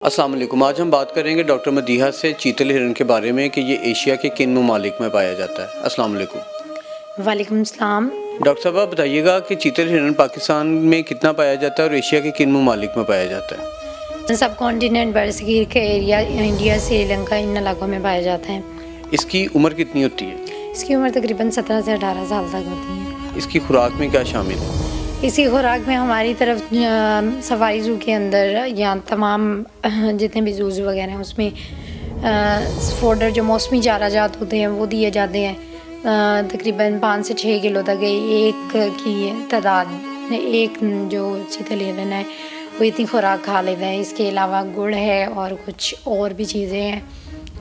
अस्सलाम वालेकुम। आज हम बात करेंगे डॉक्टर मदीहा से चीतल हिरन के बारे में कि ये एशिया के किन ममालिक में पाया जाता है। अस्सलाम वालेकुम। वालेकुम सलाम। डॉक्टर साहब आप बताइएगा कि चीतल हिरन पाकिस्तान में कितना पाया जाता है और एशिया के किन ममालिक में पाया जाता है। सब कॉन्टिनेंट बरसगीर के एरिया इंडिया श्रीलंका इन इलाकों में पाया जाता है। इसकी उम्र कितनी होती है? इसकी उम्र तकरीबन 17 से 18 साल तक होती है। इसकी खुराक में क्या शामिल है? इसी खुराक में हमारी तरफ सफारी ज़ू के अंदर या तमाम जितने भी ज़ूज़ वगैरह हैं उसमें फोडर जो मौसमी चारा जात होते हैं वो दिए जाते हैं। तकरीबन 5 से 6 किलो तक एक की तादाद एक जो चीतल हिरन है वो इतनी खुराक खा लेता है। इसके अलावा गुड़ है और कुछ और भी चीज़ें हैं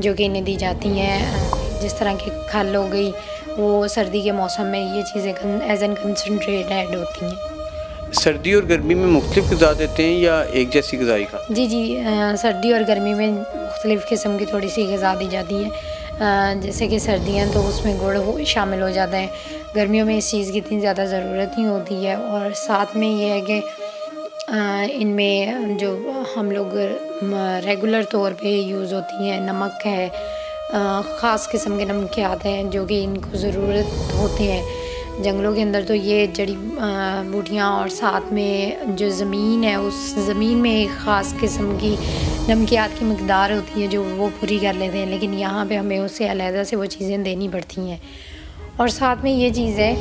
जो कि इन्हें दी जाती हैं, जिस तरह की खल हो गई, वो सर्दी के मौसम में ये चीज़ें एज एन कंसनट्रेट ऐड होती हैं। सर्दी और गर्मी में मुख्तलिफ ग़िज़ा देते हैं या एक जैसी ग़िज़ाई का? जी, सर्दी और गर्मी में मुख्तलिफ़ किस्म की थोड़ी सी ग़िज़ा दी जाती है। जैसे कि सर्दियाँ तो उसमें गुड़ शामिल हो जाता है, गर्मियों में इस चीज़ की इतनी ज़्यादा ज़रूरत नहीं होती है। और साथ में ये है कि इनमें जो हम लोग रेगुलर तौर पे यूज़ होती हैं, नमक है, ख़ास किस्म के नमकियात हैं जो कि इनको ज़रूरत होते हैं जंगलों के अंदर। तो ये जड़ी बूटियाँ और साथ में जो ज़मीन है उस ज़मीन में एक ख़ास किस्म की नमकियात की मकदार होती है जो वो पूरी कर लेते हैं, लेकिन यहाँ पे हमें उससे अलहदा से वो चीज़ें देनी पड़ती हैं। और साथ में ये चीज़ है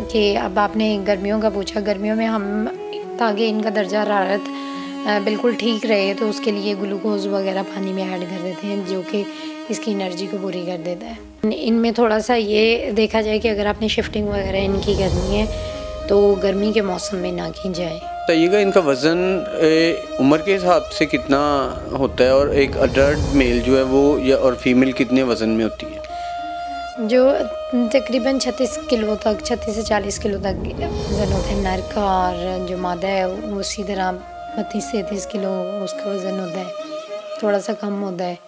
कि अब आपने गर्मियों का पूछा, गर्मियों में हम ताकि इनका दर्जा हरारत बिल्कुल ठीक रहे तो उसके लिए ग्लूकोज़ वगैरह पानी में ऐड कर देते हैं जो कि इसकी एनर्जी को पूरी कर देता है। इनमें थोड़ा सा ये देखा जाए कि अगर आपने शिफ्टिंग वगैरह इनकी करनी है तो गर्मी के मौसम में ना की जाए। बताइएगा इनका वज़न उम्र के हिसाब से कितना होता है और एक अडल्ट मेल जो है वो या और फीमेल कितने वज़न में होती है? जो तकरीबन 36 किलो तक 36 से 40 किलो तक वज़न होता है नर का, और जो मादा है वो उसी तरह 32 से 33 किलो उसका वज़न होता है, थोड़ा सा कम होता है।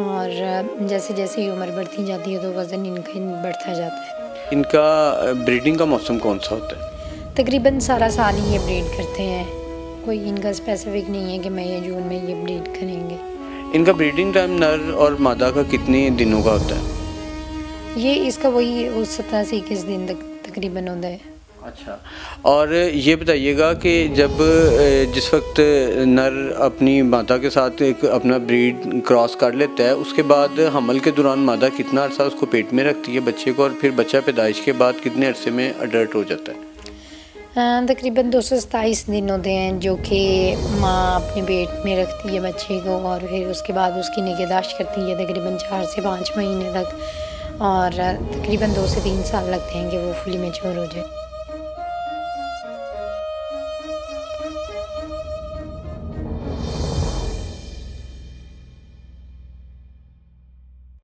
और जैसे जैसे ही उम्र बढ़ती जाती है तो वज़न इनका बढ़ता जाता है। इनका ब्रीडिंग का मौसम कौन सा होता है? तकरीबन सारा साल ही ये ब्रीड करते हैं, कोई इनका स्पेसिफिक नहीं है कि मई या जून में ये ब्रीड करेंगे। इनका ब्रीडिंग टाइम नर और मादा का कितने दिनों का होता है? ये इसका वही 17 से 21 दिन तक तकरीबन होता है। अच्छा, और ये बताइएगा कि जब जिस वक्त नर अपनी मादा के साथ एक अपना ब्रीड क्रॉस कर लेता है उसके बाद हमल के दौरान मादा कितना अरसा उसको पेट में रखती है बच्चे को, और फिर बच्चा पैदाइश के बाद कितने अरसे में अडल्ट हो जाता है? तकरीबन 227 दिन होते हैं जो कि माँ अपने पेट में रखती है बच्चे को, और फिर उसके बाद उसकी निगहदाश्त करती है तकरीबन 4 से 5 महीने तक, और तकरीबन 2 से 3 साल लगते हैं कि वो फुली मैच्योर हो जाए।